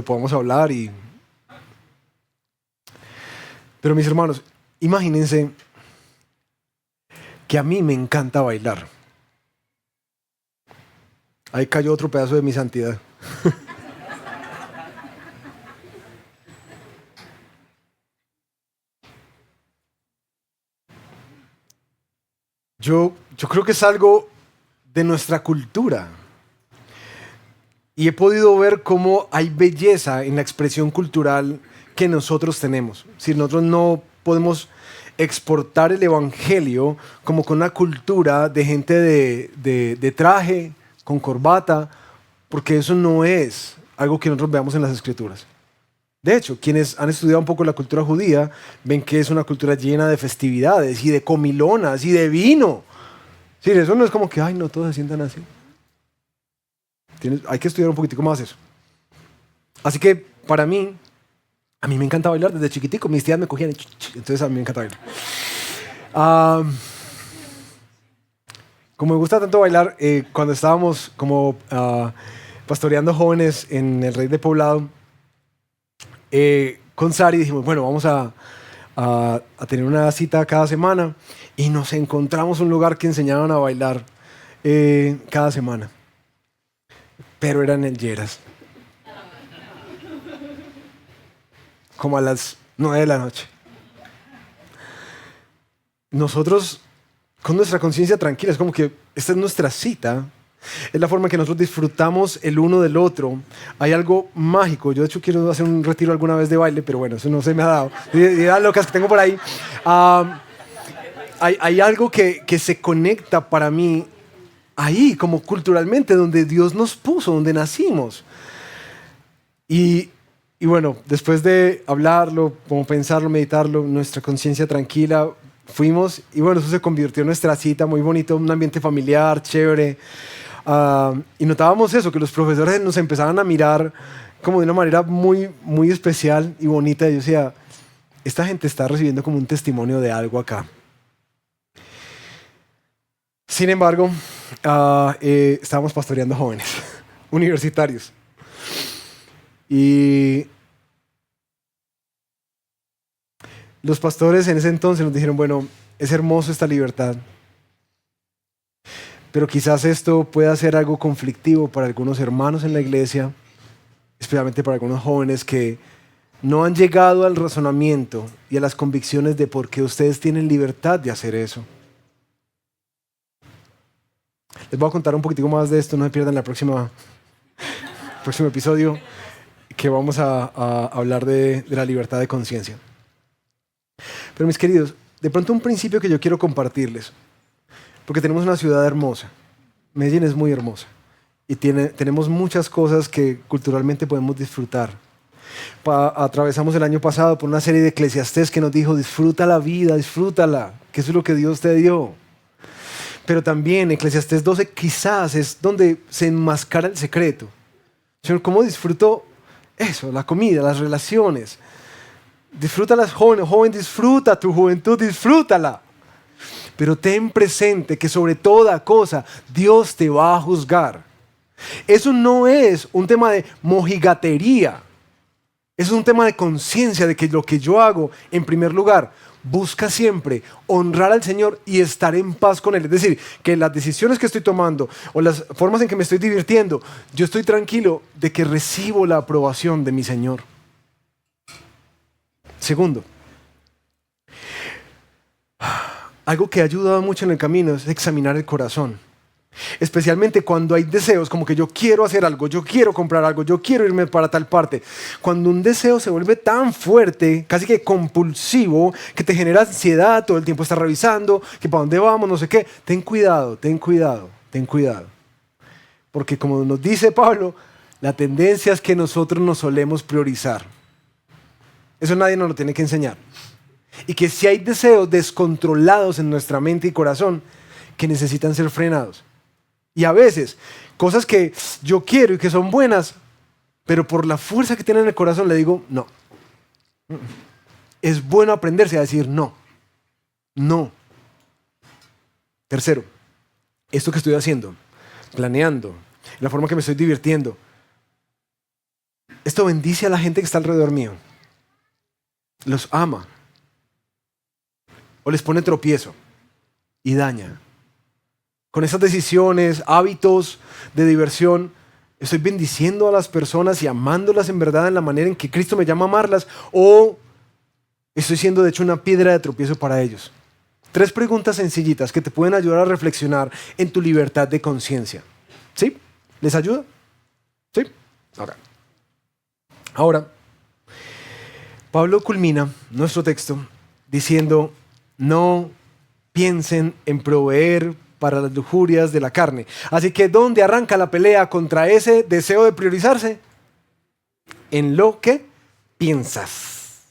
Speaker 1: podamos hablar. Pero mis hermanos, imagínense que a mí me encanta bailar. Ahí cayó otro pedazo de mi santidad. Yo creo que es algo de nuestra cultura. Y he podido ver cómo hay belleza en la expresión cultural que nosotros tenemos. Si nosotros no podemos exportar el evangelio como con una cultura de gente de traje, con corbata, porque eso no es algo que nosotros veamos en las Escrituras. De hecho, quienes han estudiado un poco la cultura judía ven que es una cultura llena de festividades y de comilonas y de vino. Sí, eso no es como que, no, todos se sientan así. Hay que estudiar un poquitico más eso. Así que para mí, a mí me encanta bailar desde chiquitico. Mis tías me cogían y entonces a mí me encanta bailar. Como me gusta tanto bailar, cuando estábamos como pastoreando jóvenes en el Rey de Poblado, con Sari dijimos, bueno, vamos a tener una cita cada semana y nos encontramos un lugar que enseñaban a bailar cada semana. Pero era en el Lleras. Como a las 9 de la noche. Nosotros, con nuestra conciencia tranquila, es como que esta es nuestra cita. Es la forma en que nosotros disfrutamos el uno del otro. Hay algo mágico. Yo, de hecho, quiero hacer un retiro alguna vez de baile, pero bueno, eso no se me ha dado. Ideas locas que tengo por ahí. Hay algo que se conecta para mí ahí, como culturalmente, donde Dios nos puso, donde nacimos. Y bueno, después de hablarlo, como pensarlo, meditarlo, nuestra conciencia tranquila, fuimos y bueno, eso se convirtió en nuestra cita, muy bonito, un ambiente familiar, chévere. Y notábamos eso, que los profesores nos empezaban a mirar como de una manera muy, muy especial y bonita. Y yo decía, esta gente está recibiendo como un testimonio de algo acá. Sin embargo, estábamos pastoreando jóvenes, universitarios. Y los pastores en ese entonces nos dijeron, bueno, es hermoso esta libertad, pero quizás esto pueda ser algo conflictivo para algunos hermanos en la iglesia, especialmente para algunos jóvenes que no han llegado al razonamiento y a las convicciones de por qué ustedes tienen libertad de hacer eso. Les voy a contar un poquitico más de esto, no se pierdan el próximo episodio, que vamos a hablar de la libertad de conciencia. Pero mis queridos, de pronto un principio que yo quiero compartirles, porque tenemos una ciudad hermosa, Medellín es muy hermosa, y tenemos muchas cosas que culturalmente podemos disfrutar. Atravesamos el año pasado por una serie de Eclesiastés que nos dijo, disfruta la vida, disfrútala, que eso es lo que Dios te dio. Pero también Eclesiastés 12 quizás es donde se enmascara el secreto. Señor, ¿cómo disfruto eso? La comida, las relaciones. Disfruta las jóvenes, joven, disfruta tu juventud, disfrútala. Pero ten presente que sobre toda cosa Dios te va a juzgar. Eso no es un tema de mojigatería. Es un tema de conciencia de que lo que yo hago, en primer lugar, busca siempre honrar al Señor y estar en paz con Él. Es decir, que las decisiones que estoy tomando o las formas en que me estoy divirtiendo, yo estoy tranquilo de que recibo la aprobación de mi Señor. Segundo, algo que ha ayudado mucho en el camino es examinar el corazón. Especialmente cuando hay deseos, como que yo quiero hacer algo, yo quiero comprar algo, yo quiero irme para tal parte. Cuando un deseo se vuelve tan fuerte, casi que compulsivo, que te genera ansiedad, todo el tiempo estás revisando, que para dónde vamos, no sé qué. Ten cuidado, ten cuidado, ten cuidado. Porque como nos dice Pablo, la tendencia es que nosotros nos solemos priorizar. Eso nadie nos lo tiene que enseñar. Y que si hay deseos descontrolados en nuestra mente y corazón que necesitan ser frenados. Y a veces, cosas que yo quiero y que son buenas, pero por la fuerza que tiene en el corazón le digo, no. Es bueno aprenderse a decir no. No. Tercero, esto que estoy haciendo, planeando, la forma que me estoy divirtiendo, esto bendice a la gente que está alrededor mío. Los ama. O les pone tropiezo y daña. Con esas decisiones, hábitos de diversión, estoy bendiciendo a las personas y amándolas en verdad en la manera en que Cristo me llama a amarlas, o estoy siendo de hecho una piedra de tropiezo para ellos. 3 preguntas sencillitas que te pueden ayudar a reflexionar en tu libertad de conciencia. ¿Sí? ¿Les ayuda? ¿Sí? Okay. Ahora, Pablo culmina nuestro texto diciendo, no piensen en proveer para las lujurias de la carne. Así que, ¿dónde arranca la pelea contra ese deseo de priorizarse? En lo que piensas.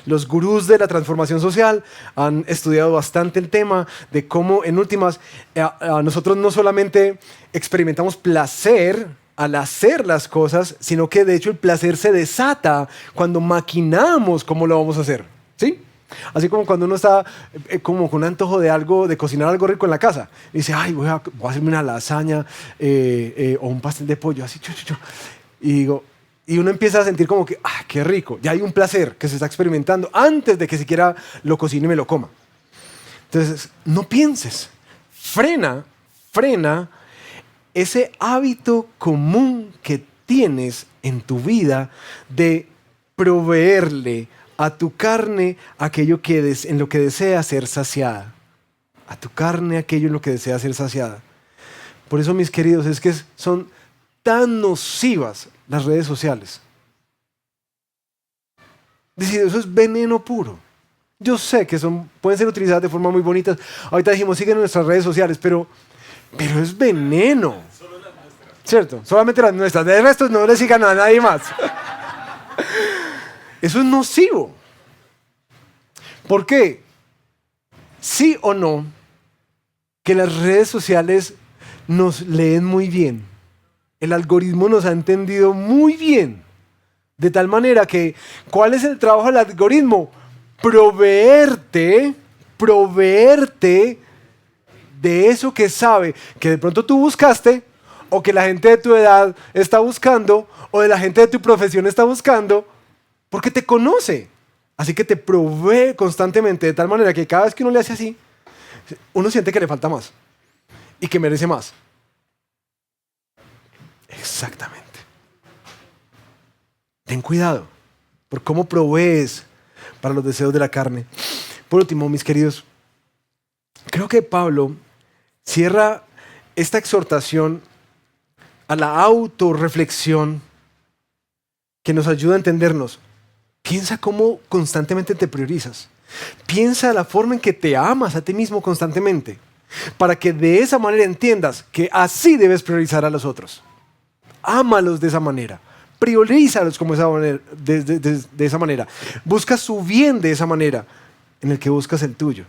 Speaker 1: Los gurús de la transformación social han estudiado bastante el tema de cómo, en últimas, nosotros no solamente experimentamos placer al hacer las cosas, sino que de hecho el placer se desata cuando maquinamos cómo lo vamos a hacer. ¿Sí? Así como cuando uno está como con un antojo de algo, de cocinar algo rico en la casa. Y dice, ay, voy a hacerme una lasaña o un pastel de pollo, así, y uno empieza a sentir como que, qué rico. Ya hay un placer que se está experimentando antes de que siquiera lo cocine y me lo coma. Entonces, no pienses. Frena frena ese hábito común que tienes en tu vida de proveerle a tu carne aquello en lo que desea ser saciada. A tu carne aquello en lo que desea ser saciada. Por eso, mis queridos, es que son tan nocivas las redes sociales. Decir, eso es veneno puro. Yo sé que pueden ser utilizadas de forma muy bonita. Ahorita dijimos, siguen nuestras redes sociales, pero es veneno. ¿Cierto? Solamente las nuestras. De resto no le sigan a nadie más. Eso es nocivo. ¿Por qué? Sí o no, que las redes sociales nos leen muy bien. El algoritmo nos ha entendido muy bien. De tal manera que, ¿cuál es el trabajo del algoritmo? Proveerte de eso que sabe que de pronto tú buscaste, o que la gente de tu edad está buscando, o de la gente de tu profesión está buscando, porque te conoce. Así que te provee constantemente, de tal manera que cada vez que uno le hace así, uno siente que le falta más y que merece más. Exactamente. Ten cuidado por cómo provees para los deseos de la carne. Por último, mis queridos, creo que Pablo cierra esta exhortación a la autorreflexión que nos ayuda a entendernos. Piensa cómo constantemente te priorizas. Piensa la forma en que te amas a ti mismo constantemente, para que de esa manera entiendas que así debes priorizar a los otros. Ámalos de esa manera. Priorízalos como de esa manera. Busca su bien de esa manera en el que buscas el tuyo.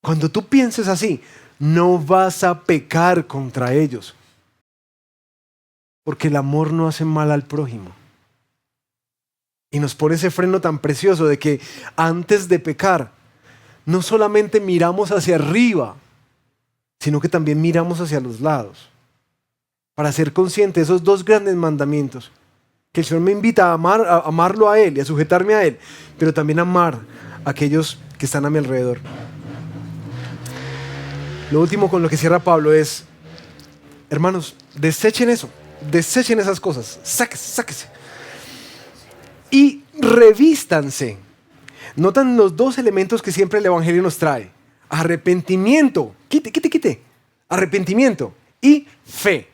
Speaker 1: Cuando tú pienses así, no vas a pecar contra ellos. Porque el amor no hace mal al prójimo. Y nos pone ese freno tan precioso de que antes de pecar, no solamente miramos hacia arriba, sino que también miramos hacia los lados. Para ser consciente de esos dos grandes mandamientos. Que el Señor me invita a amarlo a Él y a sujetarme a Él, pero también a amar a aquellos que están a mi alrededor. Lo último con lo que cierra Pablo es, hermanos, desechen eso, desechen esas cosas, sáquese. Y revístanse. Notan los dos elementos que siempre el Evangelio nos trae. Arrepentimiento, quite. Arrepentimiento y fe.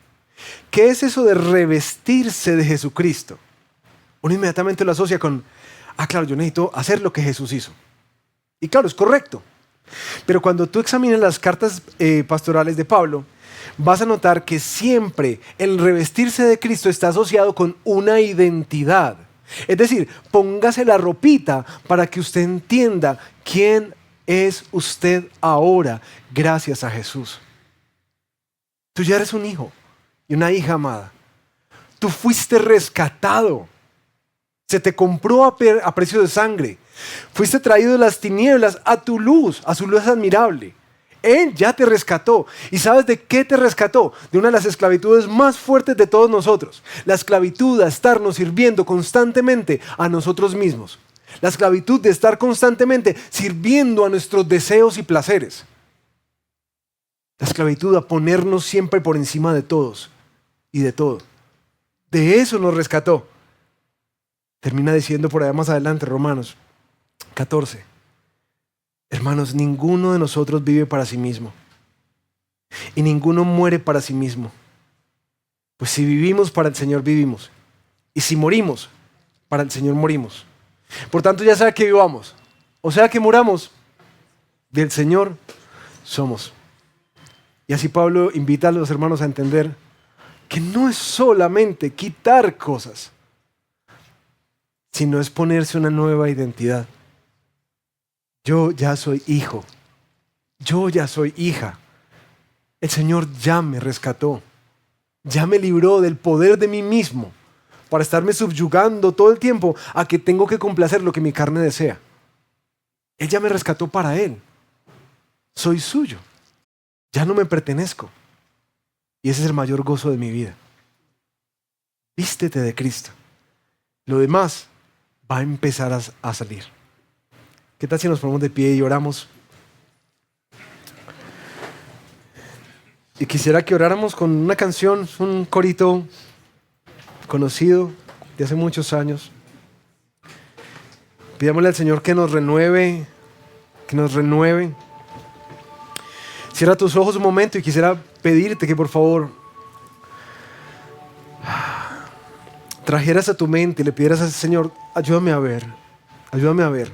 Speaker 1: ¿Qué es eso de revestirse de Jesucristo? Uno inmediatamente lo asocia con, claro, yo necesito hacer lo que Jesús hizo. Y claro, es correcto. Pero cuando tú examinas las cartas pastorales de Pablo, vas a notar que siempre el revestirse de Cristo está asociado con una identidad. Es decir, póngase la ropita para que usted entienda quién es usted ahora gracias a Jesús. Tú ya eres un hijo y una hija amada. Tú fuiste rescatado. Se te compró a precio de sangre. Fuiste traído de las tinieblas a tu luz, a su luz admirable. Él ya te rescató. ¿Y sabes de qué te rescató? De una de las esclavitudes más fuertes de todos nosotros. La esclavitud a estarnos sirviendo constantemente a nosotros mismos. La esclavitud de estar constantemente sirviendo a nuestros deseos y placeres. La esclavitud a ponernos siempre por encima de todos y de todo. De eso nos rescató. Termina diciendo por allá más adelante, Romanos 14. Hermanos, ninguno de nosotros vive para sí mismo. Y ninguno muere para sí mismo. Pues si vivimos, para el Señor vivimos. Y si morimos, para el Señor morimos. Por tanto, ya sea que vivamos, o sea que muramos, del Señor somos. Y así Pablo invita a los hermanos a entender que no es solamente quitar cosas, sino es ponerse una nueva identidad. Yo ya soy hijo. Yo ya soy hija. El Señor ya me rescató. Ya me libró del poder de mí mismo para estarme subyugando todo el tiempo a que tengo que complacer lo que mi carne desea. Él ya me rescató para Él. Soy suyo. Ya no me pertenezco. Y ese es el mayor gozo de mi vida. Vístete de Cristo. Lo demás va a empezar a salir. ¿Qué tal si nos ponemos de pie y oramos? Y quisiera que oráramos con una canción, un corito conocido de hace muchos años. Pidámosle al Señor que nos renueve, que nos renueve. Cierra tus ojos un momento y quisiera pedirte que por favor trajeras a tu mente y le pidieras al Señor, ayúdame a ver.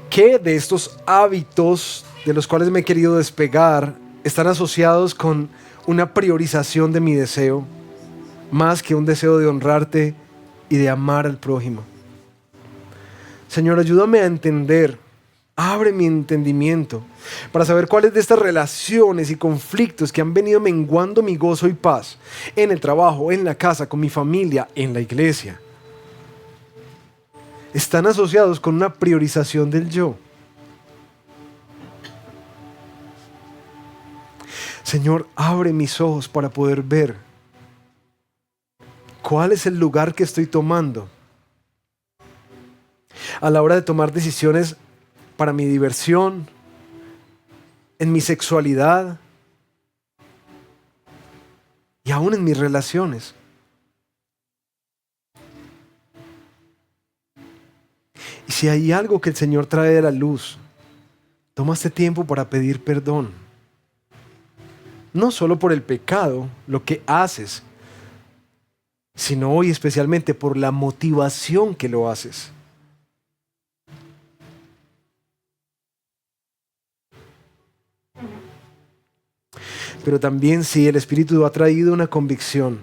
Speaker 1: ¿Qué de estos hábitos de los cuales me he querido despegar están asociados con una priorización de mi deseo, más que un deseo de honrarte y de amar al prójimo? Señor, ayúdame a entender, abre mi entendimiento para saber cuáles de estas relaciones y conflictos que han venido menguando mi gozo y paz en el trabajo, en la casa, con mi familia, en la iglesia, están asociados con una priorización del yo. Señor, abre mis ojos para poder ver cuál es el lugar que estoy tomando a la hora de tomar decisiones para mi diversión, en mi sexualidad y aún en mis relaciones. Y si hay algo que el Señor trae de la luz, toma este tiempo para pedir perdón. No solo por el pecado, lo que haces, sino hoy especialmente por la motivación que lo haces. Pero también si el Espíritu ha traído una convicción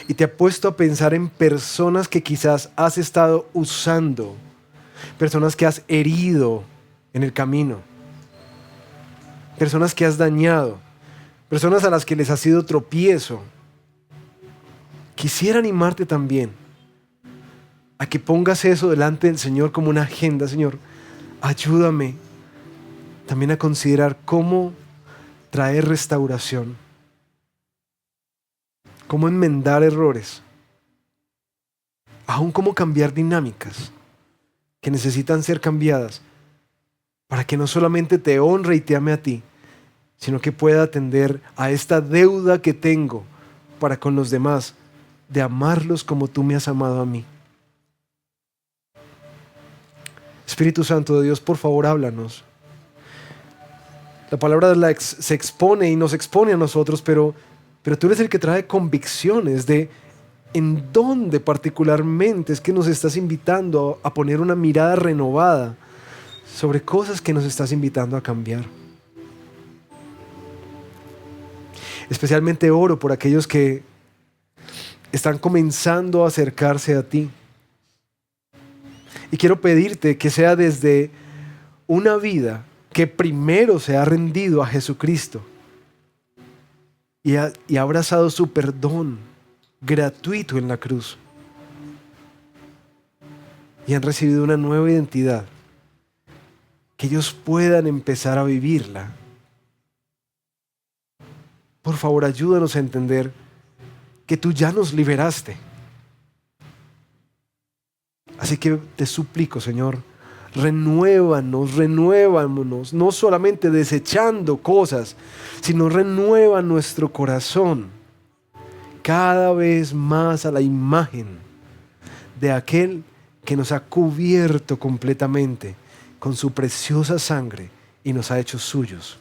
Speaker 1: y te ha puesto a pensar en personas que quizás has estado usando, personas que has herido en el camino, personas que has dañado, personas a las que les has sido tropiezo, quisiera animarte también a que pongas eso delante del Señor como una agenda. Señor, ayúdame también a considerar cómo traer restauración, cómo enmendar errores, aún cómo cambiar dinámicas que necesitan ser cambiadas para que no solamente te honre y te ame a ti, sino que pueda atender a esta deuda que tengo para con los demás, de amarlos como tú me has amado a mí. Espíritu Santo de Dios, por favor, háblanos. La palabra se expone y nos expone a nosotros, pero tú eres el que trae convicciones de en dónde particularmente es que nos estás invitando a poner una mirada renovada sobre cosas que nos estás invitando a cambiar. Especialmente oro por aquellos que están comenzando a acercarse a ti. Y quiero pedirte que sea desde una vida que primero se ha rendido a Jesucristo y ha abrazado su perdón gratuito en la cruz. Y han recibido una nueva identidad, que ellos puedan empezar a vivirla. Por favor, ayúdanos a entender que tú ya nos liberaste. Así que te suplico, Señor, renuévanos, no solamente desechando cosas, sino renueva nuestro corazón cada vez más a la imagen de aquel que nos ha cubierto completamente con su preciosa sangre y nos ha hecho suyos.